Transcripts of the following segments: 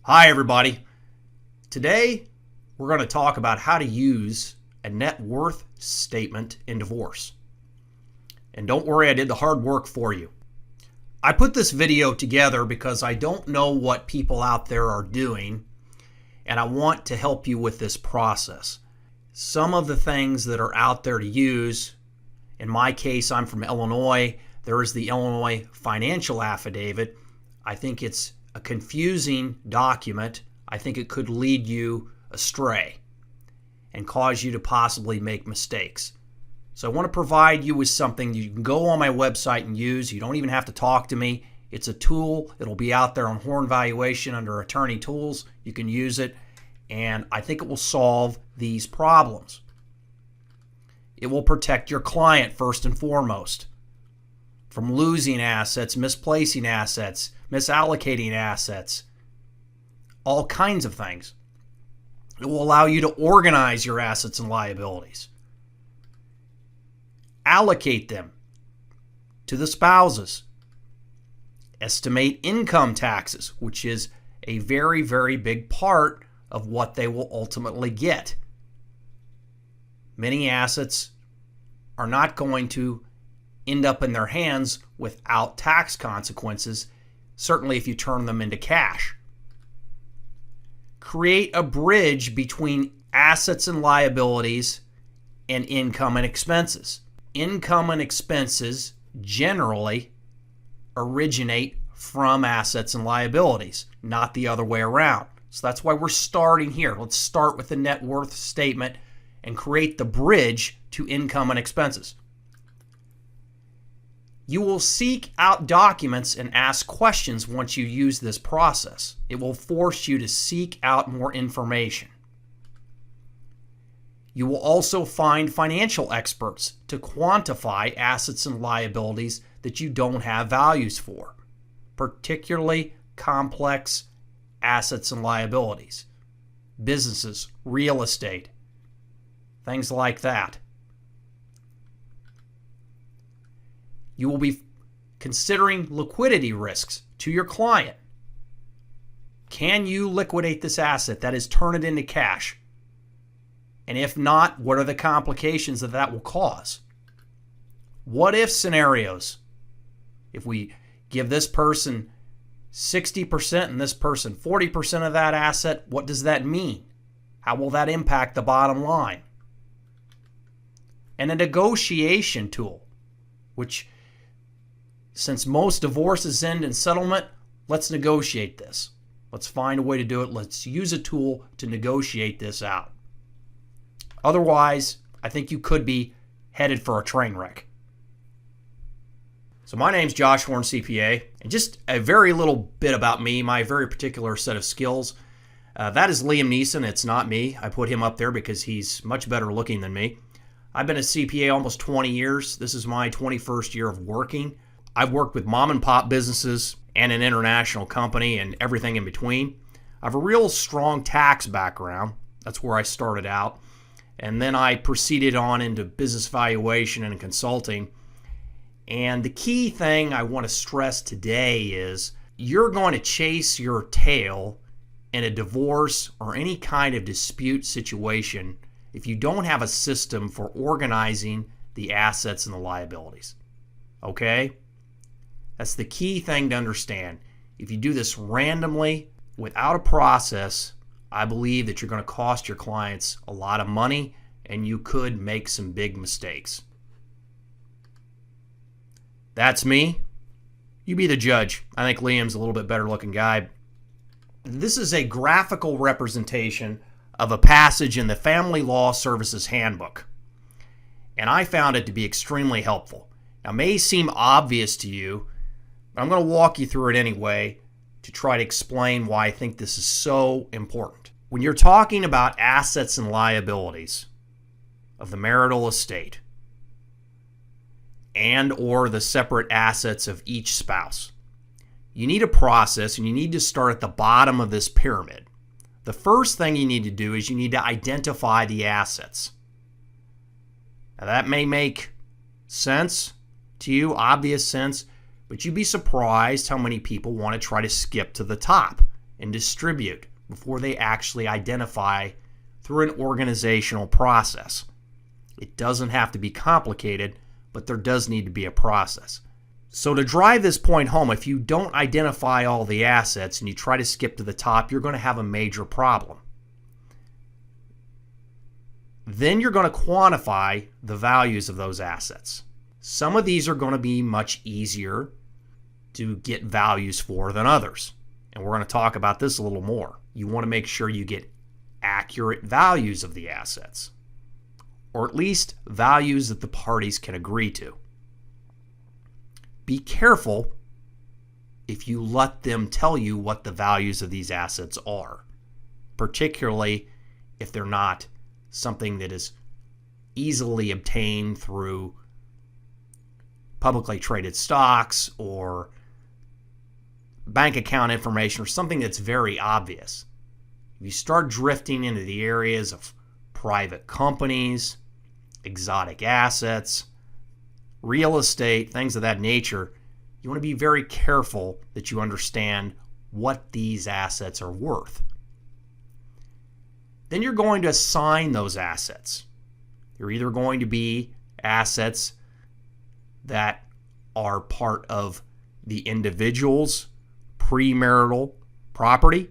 Hi everybody. Today we're going to talk about how to use a net worth statement in divorce. And don't worry, I did the hard work for you. I put this video together because I don't know what people out there are doing, and I want to help you with this process. Some of the things that are out there to use, in my case, I'm from Illinois. There is the Illinois financial affidavit. I think it's a confusing document. I think it could lead you astray and cause you to possibly make mistakes. So I want to provide you with something you can go on my website and use. You don't even have to talk to me. It's a tool. It'll be out there on Horn Valuation under Attorney Tools. You can use it, and I think it will solve these problems. It will protect your client first and foremost from losing assets, misplacing assets, misallocating assets, all kinds of things. It will allow you to organize your assets and liabilities, allocate them to the spouses, estimate income taxes, which is a very, very big part of what they will ultimately get. Many assets are not going to end up in their hands without tax consequences, certainly if you turn them into cash. Create a bridge between assets and liabilities and income and expenses. Income and expenses generally originate from assets and liabilities, not the other way around. So that's why we're starting here. Let's start with the net worth statement and create the bridge to income and expenses. You will seek out documents and ask questions once you use this process. It will force you to seek out more information. You will also find financial experts to quantify assets and liabilities that you don't have values for, particularly complex assets and liabilities, businesses, real estate, things like that. You will be considering liquidity risks to your client. Can you liquidate this asset, that is, turn it into cash? And if not, what are the complications that will cause? What if scenarios? If we give this person 60% and this person 40% of that asset, what does that mean? How will that impact the bottom line? And a negotiation tool, which, since most divorces end in settlement, let's negotiate this. Let's find a way to do it. Let's use a tool to negotiate this out. Otherwise, I think you could be headed for a train wreck. So my name's Josh Horn, CPA, and just a very little bit about me, my very particular set of skills. That is Liam Neeson. It's not me. I put him up there because he's much better looking than me. I've been a CPA almost 20 years. This is my 21st year of working. I've worked with mom and pop businesses and an international company and everything in between. I have a real strong tax background. That's where I started out. And then I proceeded on into business valuation and consulting. And the key thing I want to stress today is you're going to chase your tail in a divorce or any kind of dispute situation if you don't have a system for organizing the assets and the liabilities. Okay? That's the key thing to understand. If you do this randomly, without a process, I believe that you're going to cost your clients a lot of money and you could make some big mistakes. That's me. You be the judge. I think Liam's a little bit better looking guy. This is a graphical representation of a passage in the Family Law Services Handbook, and I found it to be extremely helpful. Now, it may seem obvious to you, but I'm going to walk you through it anyway to try to explain why I think this is so important. When you're talking about assets and liabilities of the marital estate and or the separate assets of each spouse, you need a process and you need to start at the bottom of this pyramid. The first thing you need to do is you need to identify the assets. Now that may make sense to you, obvious sense, but you'd be surprised how many people want to try to skip to the top and distribute before they actually identify through an organizational process. It doesn't have to be complicated, but there does need to be a process. So to drive this point home, if you don't identify all the assets and you try to skip to the top, you're going to have a major problem. Then you're going to quantify the values of those assets. Some of these are going to be much easier to get values for than others. And we're going to talk about this a little more. You want to make sure you get accurate values of the assets, or at least values that the parties can agree to. Be careful if you let them tell you what the values of these assets are, particularly if they're not something that is easily obtained through publicly traded stocks or bank account information or something that's very obvious. If you start drifting into the areas of private companies, exotic assets, real estate, things of that nature, you want to be very careful that you understand what these assets are worth. Then you're going to assign those assets. You're either going to be assets that are part of the individual's premarital property,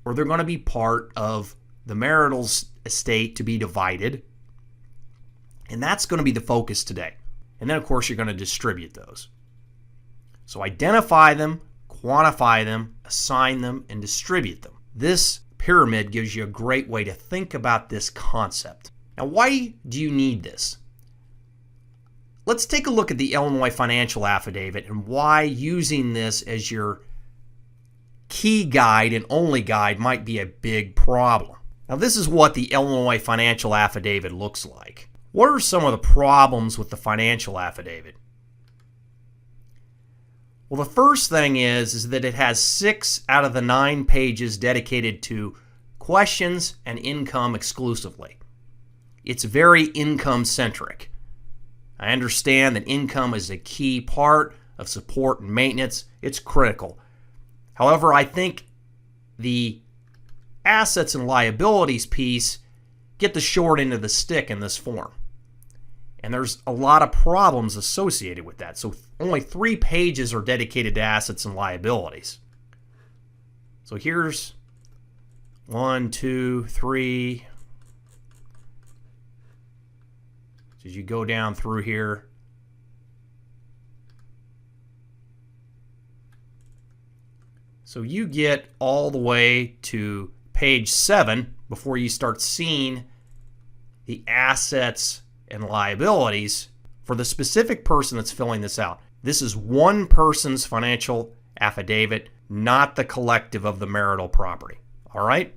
or they're going to be part of the marital estate to be divided. And that's going to be the focus today. And then, of course, you're going to distribute those. So identify them, quantify them, assign them, and distribute them. This pyramid gives you a great way to think about this concept. Now, why do you need this? Let's take a look at the Illinois Financial Affidavit and why using this as your key guide and only guide might be a big problem. Now, this is what the Illinois Financial Affidavit looks like. What are some of the problems with the financial affidavit? Well, the first thing is that it has 6 out of the 9 pages dedicated to questions and income exclusively. It's very income-centric. I understand that income is a key part of support and maintenance. It's critical. However, I think the assets and liabilities piece get the short end of the stick in this form. And there's a lot of problems associated with that. So only 3 pages are dedicated to assets and liabilities. So here's 1, 2, 3. So as you go down through here, so you get all the way to page 7 before you start seeing the assets and liabilities for the specific person that's filling this out. This is one person's financial affidavit, not the collective of the marital property. All right?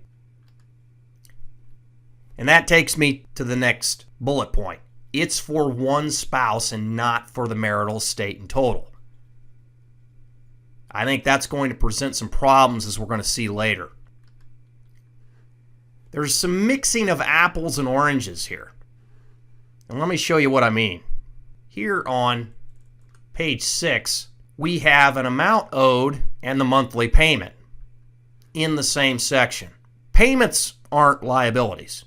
And that takes me to the next bullet point. It's for one spouse and not for the marital estate in total. I think that's going to present some problems, as we're going to see later. There's some mixing of apples and oranges here. And let me show you what I mean. Here on page 6, we have an amount owed and the monthly payment in the same section. Payments aren't liabilities.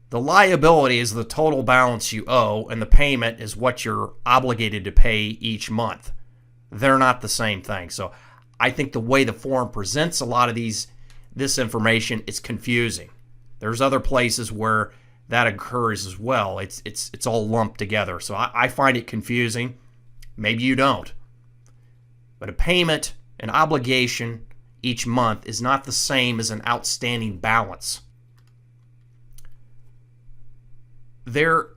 The liability is the total balance you owe, and the payment is what you're obligated to pay each month. They're not the same thing. So I think the way the form presents a lot of this information is confusing. There's other places where that occurs as well. It's all lumped together. So I find it confusing. Maybe you don't. But a payment, an obligation each month is not the same as an outstanding balance. There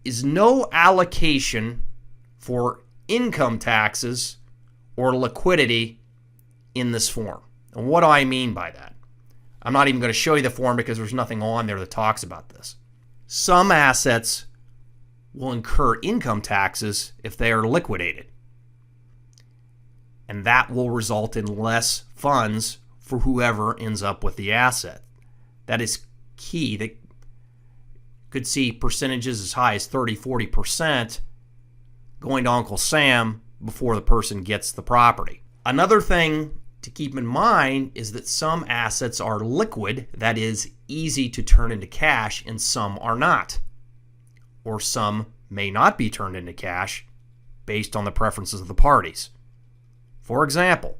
is no allocation for income taxes or liquidity in this form. And what do I mean by that? I'm not even going to show you the form because there's nothing on there that talks about this. Some assets will incur income taxes if they are liquidated. And that will result in less funds for whoever ends up with the asset. That is key. That could see percentages as high as 30-40% going to Uncle Sam before the person gets the property. Another thing to keep in mind is that some assets are liquid, that is, easy to turn into cash, and some are not. Or some may not be turned into cash based on the preferences of the parties. For example,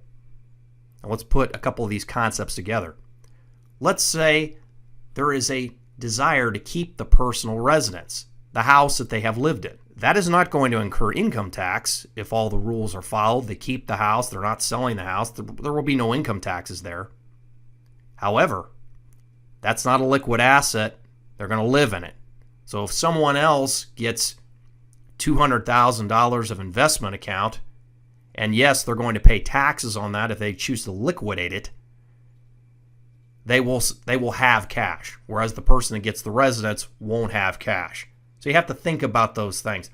now let's put a couple of these concepts together. Let's say there is a desire to keep the personal residence, the house that they have lived in. That is not going to incur income tax if all the rules are followed. They keep the house, they're not selling the house, there will be no income taxes there. However, that's not a liquid asset. They're going to live in it. So if someone else gets $200,000 of investment account, and yes, they're going to pay taxes on that if they choose to liquidate it, they will have cash, whereas the person that gets the residence won't have cash. So you have to think about those things.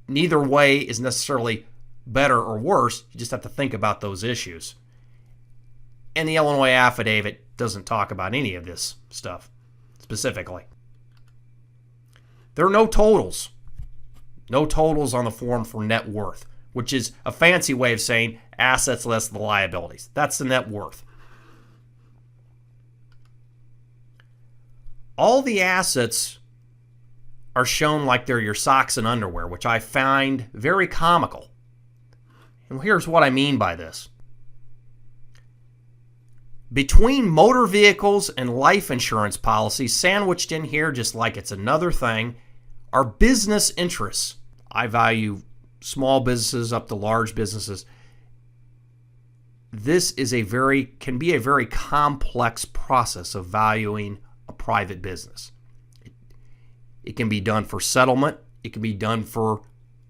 Neither way is necessarily better or worse. You just have to think about those issues. And the Illinois affidavit doesn't talk about any of this stuff specifically. There are no totals. No totals on the form for net worth, which is a fancy way of saying assets less the liabilities. That's the net worth. All the assets are shown like they're your socks and underwear, which I find very comical. And here's what I mean by this. Between motor vehicles and life insurance policies, sandwiched in here just like it's another thing, are business interests. I value small businesses up to large businesses. This is can be a very complex process of valuing a private business. It can be done for settlement. It can be done for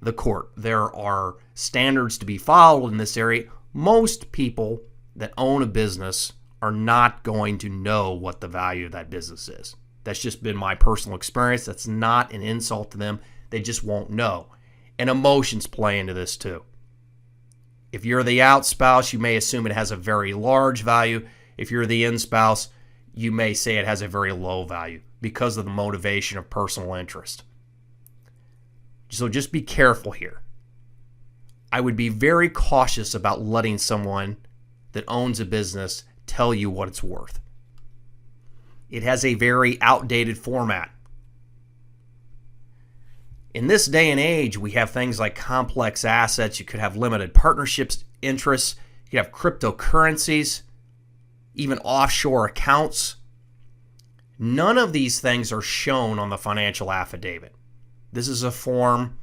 the court. There are standards to be followed in this area. Most people that own a business are not going to know what the value of that business is. That's just been my personal experience. That's not an insult to them. They just won't know. And emotions play into this too. If you're the out spouse, you may assume it has a very large value. If you're the in spouse, you may say it has a very low value because of the motivation of personal interest. So just be careful here. I would be very cautious about letting someone that owns a business tell you what it's worth. It has a very outdated format. In this day and age, we have things like complex assets. You could have limited partnerships interests. You could have cryptocurrencies, even offshore accounts. None of these things are shown on the financial affidavit. This is a form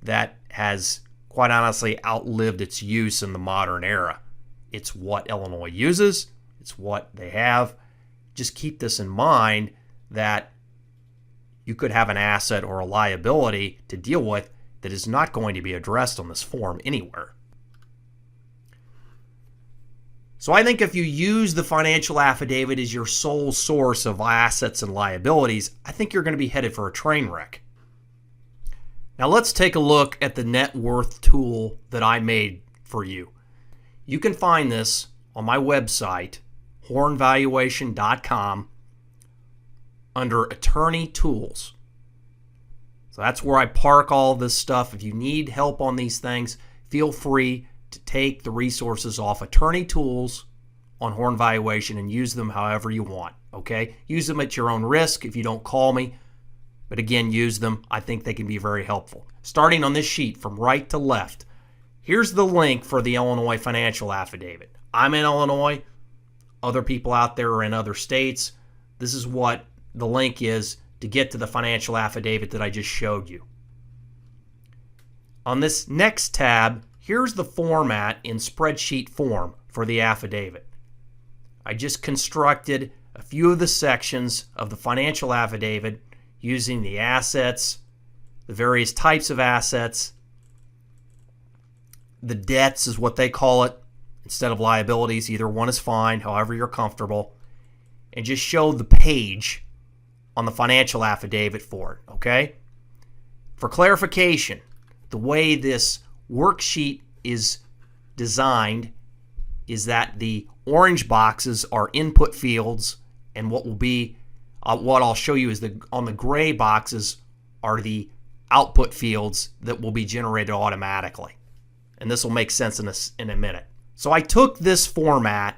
that has, quite honestly, outlived its use in the modern era. It's what Illinois uses. It's what they have. Just keep this in mind that you could have an asset or a liability to deal with that is not going to be addressed on this form anywhere. So I think if you use the financial affidavit as your sole source of assets and liabilities, I think you're going to be headed for a train wreck. Now let's take a look at the net worth tool that I made for you. You can find this on my website, hornvaluation.com, under Attorney Tools. So that's where I park all this stuff. If you need help on these things, feel free to take the resources off Attorney Tools on Horn Valuation and use them however you want, okay? Use them at your own risk if you don't call me. But again, use them. I think they can be very helpful. Starting on this sheet from right to left, here's the link for the Illinois Financial Affidavit. I'm in Illinois. Other people out there are in other states. This is what the link is to get to the financial affidavit that I just showed you. On this next tab, here's the format in spreadsheet form for the affidavit. I just constructed a few of the sections of the financial affidavit using the assets, the various types of assets, the debts is what they call it, instead of liabilities. Either one is fine, however you're comfortable, and just show the page on the financial affidavit for it, okay? For clarification, the way this worksheet is designed is that the orange boxes are input fields, and what I'll show you is on the gray boxes are the output fields that will be generated automatically. And this will make sense in a minute. So I took this format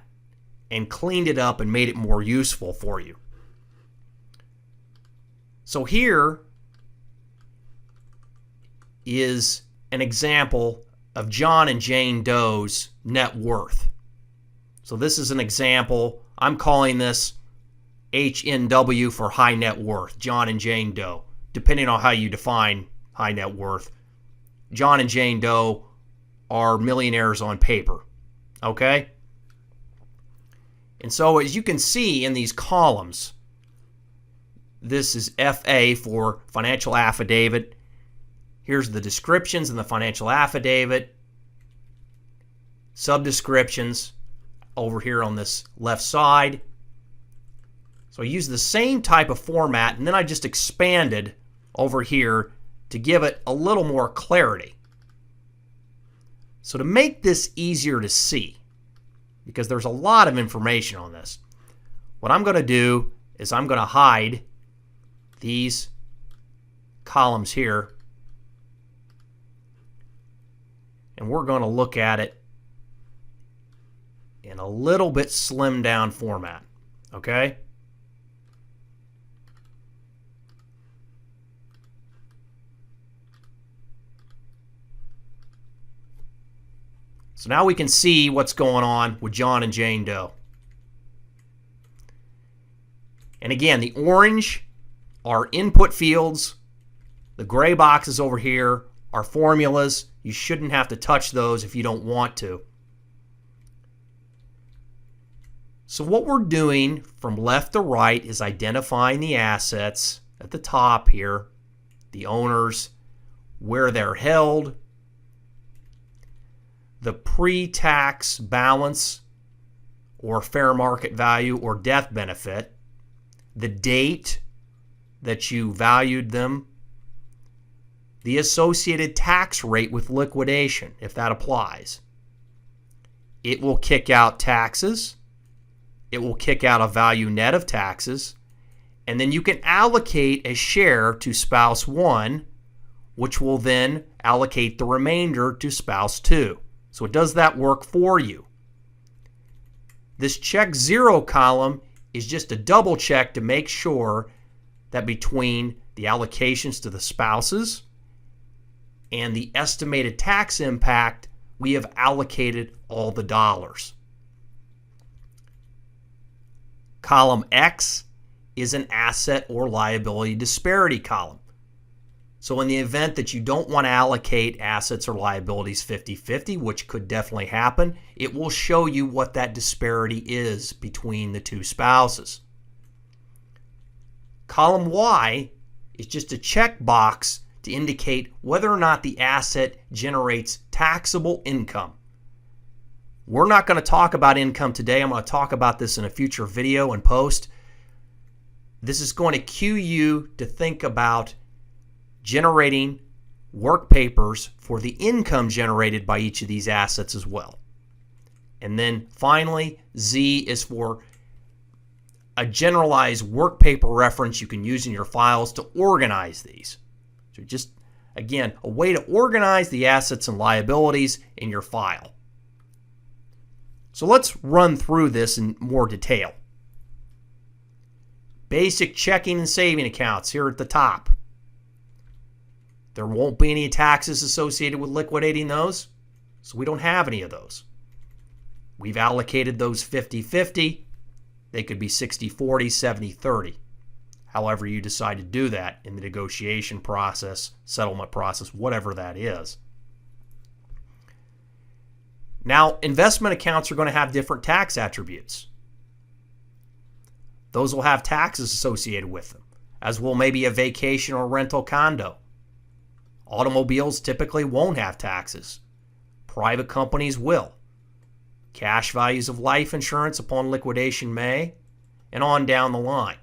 and cleaned it up and made it more useful for you. So here is an example of John and Jane Doe's net worth. So this is an example. I'm calling this HNW for high net worth, John and Jane Doe, depending on how you define high net worth. John and Jane Doe are millionaires on paper, okay? And so as you can see in these columns, this is FA for financial affidavit. Here's the descriptions in the financial affidavit, subdescriptions over here on this left side. So I use the same type of format, and then I just expanded over here to give it a little more clarity. So to make this easier to see, because there's a lot of information on this, what I'm going to do is I'm going to hide these columns here, and we're going to look at it in a little bit slimmed down format, okay? So now we can see what's going on with John and Jane Doe. And again, the orange are input fields. The gray boxes over here are formulas. You shouldn't have to touch those if you don't want to. So what we're doing from left to right is identifying the assets at the top here, the owners, where they're held, the pre-tax balance or fair market value or death benefit, the date that you valued them, the associated tax rate with liquidation, if that applies. It will kick out taxes. It will kick out a value net of taxes. And then you can allocate a share to spouse 1, which will then allocate the remainder to spouse 2. So it does that work for you. This check 0 column is just a double check to make sure that between the allocations to the spouses and the estimated tax impact, we have allocated all the dollars. Column X is an asset or liability disparity column. So in the event that you don't want to allocate assets or liabilities 50-50, which could definitely happen, it will show you what that disparity is between the two spouses. Column Y is just a checkbox to indicate whether or not the asset generates taxable income. We're not going to talk about income today. I'm going to talk about this in a future video and post. This is going to cue you to think about generating work papers for the income generated by each of these assets as well. And then finally, Z is for a generalized work paper reference you can use in your files to organize these. So just, again, a way to organize the assets and liabilities in your file. So let's run through this in more detail. Basic checking and saving accounts here at the top. There won't be any taxes associated with liquidating those, so we don't have any of those. We've allocated those 50-50. They could be 60-40, 70-30. However you decide to do that in the negotiation process, settlement process, whatever that is. Now, investment accounts are going to have different tax attributes. Those will have taxes associated with them, as will maybe a vacation or rental condo. Automobiles typically won't have taxes. Private companies will. Cash values of life insurance upon liquidation may, and on down the line.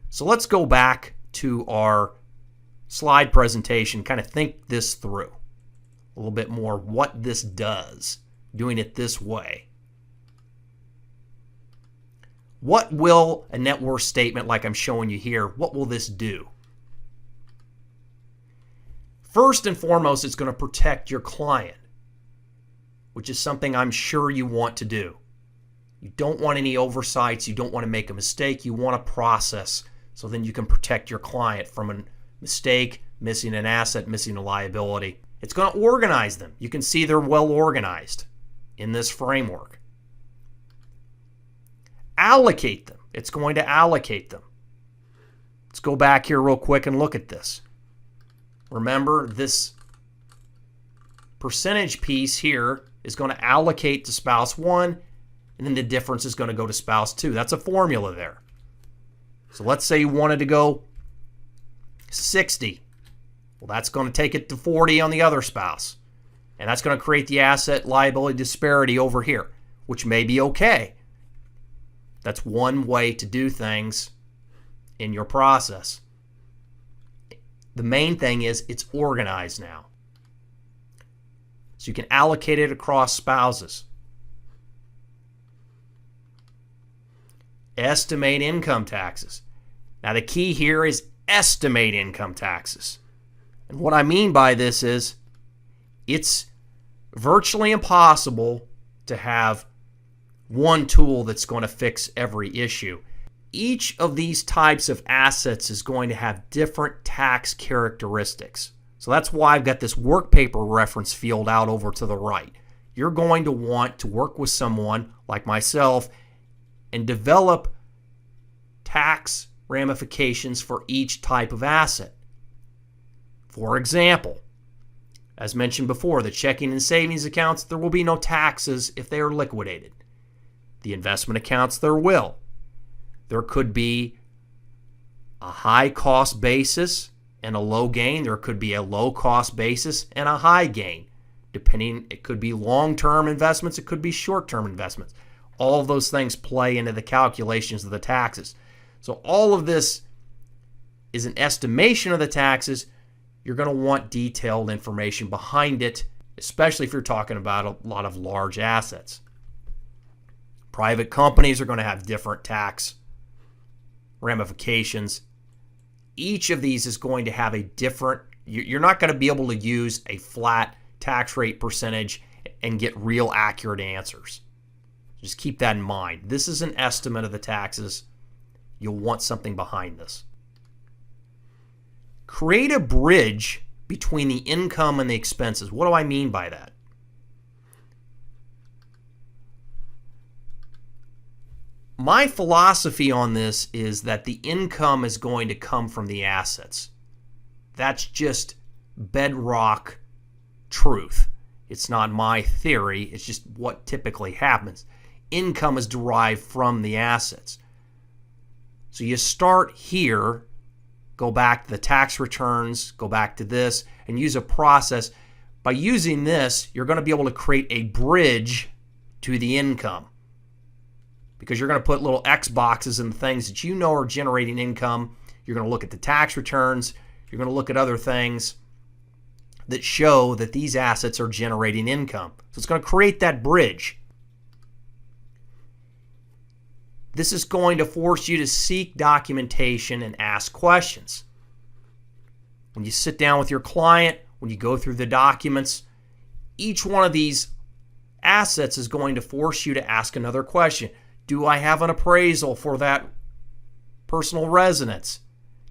So let's go back to our slide presentation, kind of think this through a little bit more, what this does, doing it this way. What will a net worth statement like I'm showing you here, what will this do? First and foremost, it's going to protect your client. which is something I'm sure you want to do. You don't want any oversights. You don't want to make a mistake. You want a process so then you can protect your client from a mistake, missing an asset, missing a liability. It's going to organize them. You can see they're well organized in this framework. Allocate them. It's going to allocate them. Let's go back here real quick and look at this. Remember, this percentage piece here is going to allocate to spouse 1, and then the difference is going to go to spouse 2. That's a formula there. So let's say you wanted to go 60. Well, that's going to take it to 40 on the other spouse. And that's going to create the asset liability disparity over here, which may be okay. That's one way to do things in your process. The main thing is it's organized now. So you can allocate it across spouses. Estimate income taxes. Now the key here is estimate income taxes. And what I mean by this is it's virtually impossible to have one tool that's going to fix every issue. Each of these types of assets is going to have different tax characteristics. So that's why I've got this work paper reference field out over to the right. You're going to want to work with someone like myself and develop tax ramifications for each type of asset. For example, as mentioned before, the checking and savings accounts, there will be no taxes if they are liquidated. The investment accounts, there will. There could be a high cost basis and a low gain. There could be a low cost basis and a high gain. Depending, it could be long-term investments, it could be short-term investments. All of those things play into the calculations of the taxes. So all of this is an estimation of the taxes. You're going to want detailed information behind it, especially if you're talking about a lot of large assets. Private companies are going to have different tax ramifications. Each of these is going to have a different, you're not going to be able to use a flat tax rate percentage and get real accurate answers. Just keep that in mind. This is an estimate of the taxes. You'll want something behind this. Create a bridge between the income and the expenses. What do I mean by that? My philosophy on this is that the income is going to come from the assets. That's just bedrock truth. It's not my theory. It's just what typically happens. Income is derived from the assets. So you start here, go back to the tax returns, go back to this, and use a process. By using this, you're going to be able to create a bridge to the income, because you're going to put little X boxes in things that you know are generating income. You're going to look at the tax returns. You're going to look at other things that show that these assets are generating income. So it's going to create that bridge. This is going to force you to seek documentation and ask questions. When you sit down with your client, when you go through the documents, each one of these assets is going to force you to ask another question. Do I have an appraisal for that personal residence?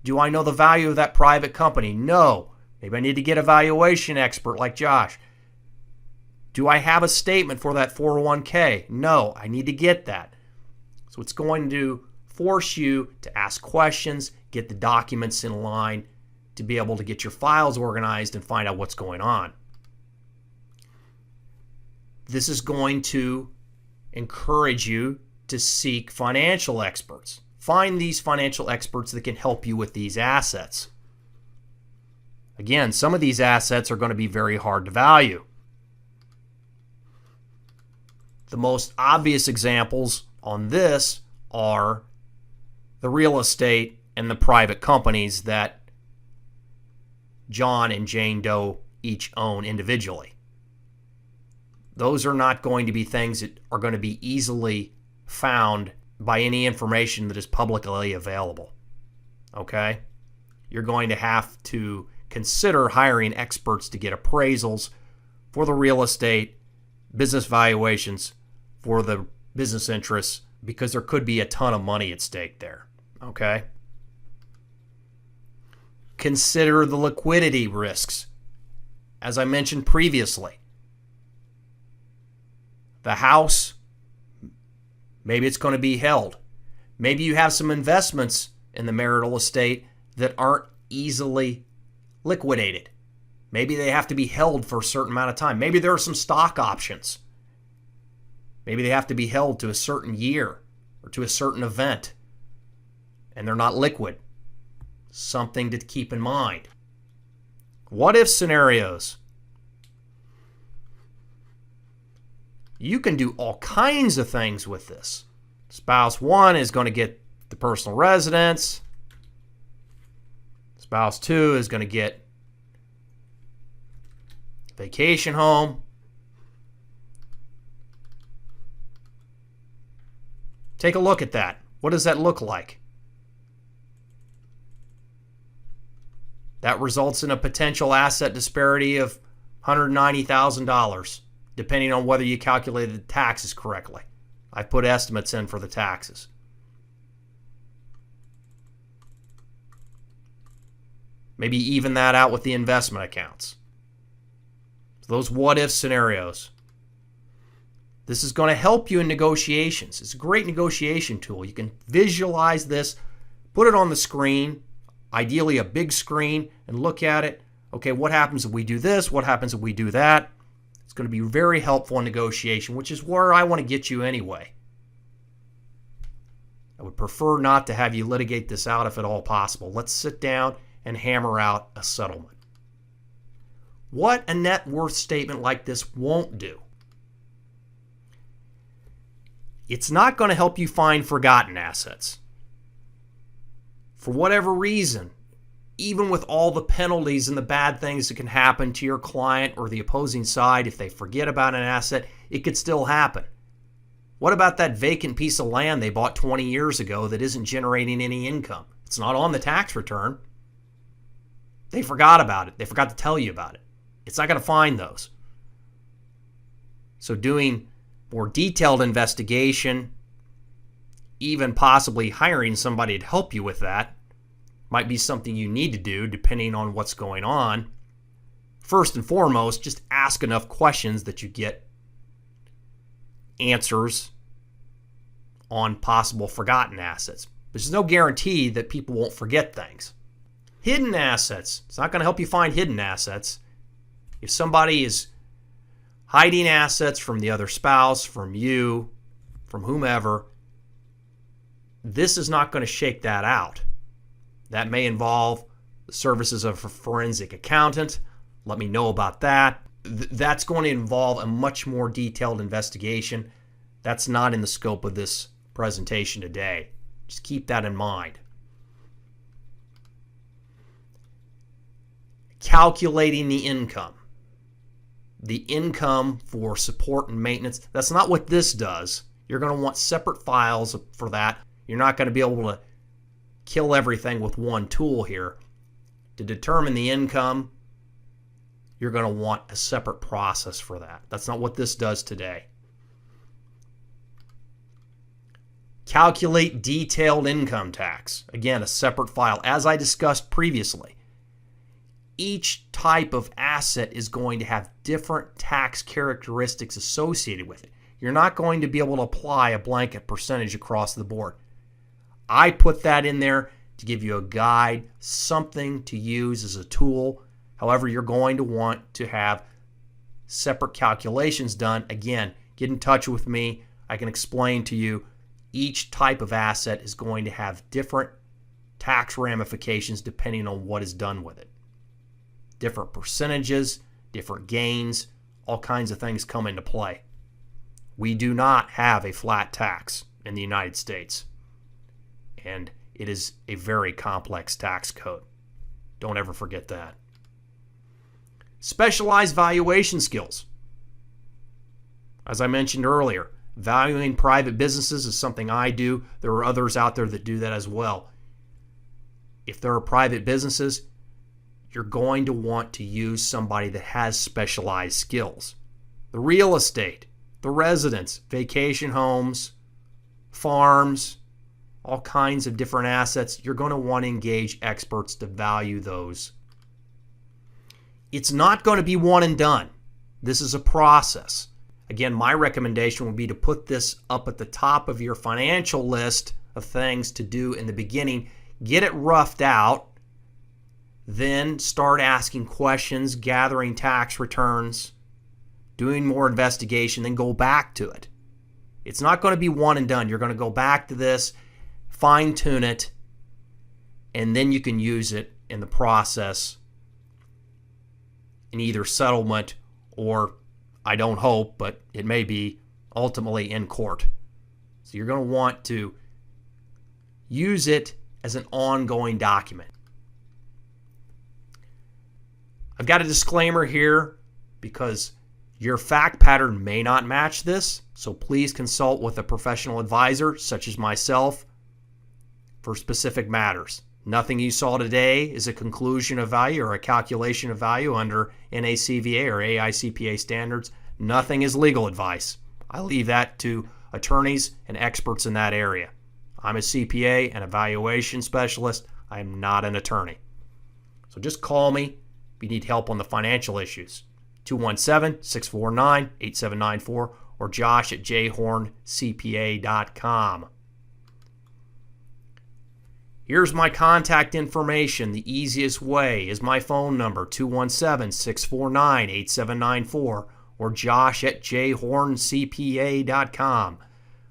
Do I know the value of that private company? No. Maybe I need to get a valuation expert like Josh. Do I have a statement for that 401k? No, I need to get that. So it's going to force you to ask questions, get the documents in line, to be able to get your files organized and find out what's going on. This is going to encourage you to seek financial experts. Find these financial experts that can help you with these assets. Again, some of these assets are going to be very hard to value. The most obvious examples on this are the real estate and the private companies that John and Jane Doe each own individually. Those are not going to be things that are going to be easily found by any information that is publicly available. Okay? You're going to have to consider hiring experts to get appraisals for the real estate business valuations for the business interests because there could be a ton of money at stake there. Okay? Consider the liquidity risks. As I mentioned previously, the house, maybe it's going to be held. Maybe you have some investments in the marital estate that aren't easily liquidated. Maybe they have to be held for a certain amount of time. Maybe there are some stock options. Maybe they have to be held to a certain year or to a certain event, and they're not liquid. Something to keep in mind. What if scenarios? You can do all kinds of things with this. Spouse 1 is going to get the personal residence. Spouse 2 is going to get vacation home. Take a look at that. What does that look like? That results in a potential asset disparity of $190,000, depending on whether you calculated the taxes correctly. I put estimates in for the taxes. Maybe even that out with the investment accounts. So those what-if scenarios. This is going to help you in negotiations. It's a great negotiation tool. You can visualize this, put it on the screen, ideally a big screen, and look at it. Okay, what happens if we do this? What happens if we do that? It's going to be very helpful in negotiation, which is where I want to get you anyway. I would prefer not to have you litigate this out if at all possible. Let's sit down and hammer out a settlement. What a net worth statement like this won't do. It's not going to help you find forgotten assets. For whatever reason, even with all the penalties and the bad things that can happen to your client or the opposing side, if they forget about an asset, it could still happen. What about that vacant piece of land they bought 20 years ago that isn't generating any income? It's not on the tax return. They forgot about it. They forgot to tell you about it. It's not going to find those. So doing more detailed investigation, even possibly hiring somebody to help you with that, might be something you need to do depending on what's going on. First and foremost, just ask enough questions that you get answers on possible forgotten assets. There's no guarantee that people won't forget things. Hidden assets. It's not going to help you find hidden assets. If somebody is hiding assets from the other spouse, from you, from whomever, this is not going to shake that out. That may involve the services of a forensic accountant. Let me know about that. That's going to involve a much more detailed investigation. That's not in the scope of this presentation today. Just keep that in mind. Calculating the income. The income for support and maintenance. That's not what this does. You're going to want separate files for that. You're not going to be able to kill everything with one tool here. To determine the income, you're going to want a separate process for that. That's not what this does today. Calculate detailed income tax. Again, a separate file. As I discussed previously, each type of asset is going to have different tax characteristics associated with it. You're not going to be able to apply a blanket percentage across the board. I put that in there to give you a guide, something to use as a tool. However, you're going to want to have separate calculations done. Again, get in touch with me. I can explain to you each type of asset is going to have different tax ramifications depending on what is done with it. Different percentages, different gains, all kinds of things come into play. We do not have a flat tax in the United States, and it is a very complex tax code. Don't ever forget that. Specialized valuation skills. As I mentioned earlier, valuing private businesses is something I do. There are others out there that do that as well. If there are private businesses, you're going to want to use somebody that has specialized skills. the real estate, the residence, vacation homes, farms, all kinds of different assets. You're going to want to engage experts to value those. It's not going to be one and done. This is a process. Again, my recommendation would be to put this up at the top of your financial list of things to do in the beginning. Get it roughed out, then start asking questions, gathering tax returns, doing more investigation, then go back to it. It's not going to be one and done. You're going to go back to this, fine-tune it, and then you can use it in the process in either settlement or, I don't hope, but it may be ultimately in court. So you're going to want to use it as an ongoing document. I've got a disclaimer here because your fact pattern may not match this, so please consult with a professional advisor such as myself for specific matters. Nothing you saw today is a conclusion of value or a calculation of value under NACVA or AICPA standards. Nothing is legal advice. I leave that to attorneys and experts in that area. I'm a CPA and a valuation specialist. I am not an attorney. So just call me if you need help on the financial issues. 217-649-8794 or josh@jhorncpa.com. Here's my contact information. The easiest way is my phone number, 217-649-8794 or josh@jhorncpa.com.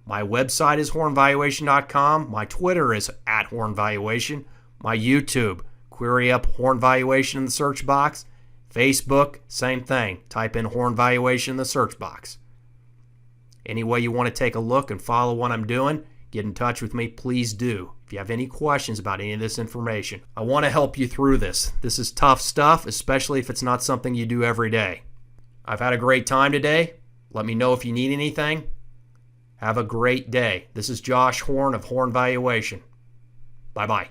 My website is hornvaluation.com. My Twitter is @hornvaluation. My YouTube, query up Horn Valuation in the search box. Facebook, same thing. Type in Horn Valuation in the search box. Any way you want to take a look and follow what I'm doing, get in touch with me, please do. If you have any questions about any of this information, I want to help you through this. This is tough stuff, especially if it's not something you do every day. I've had a great time today. Let me know if you need anything. Have a great day. This is Josh Horn of Horn Valuation. Bye-bye.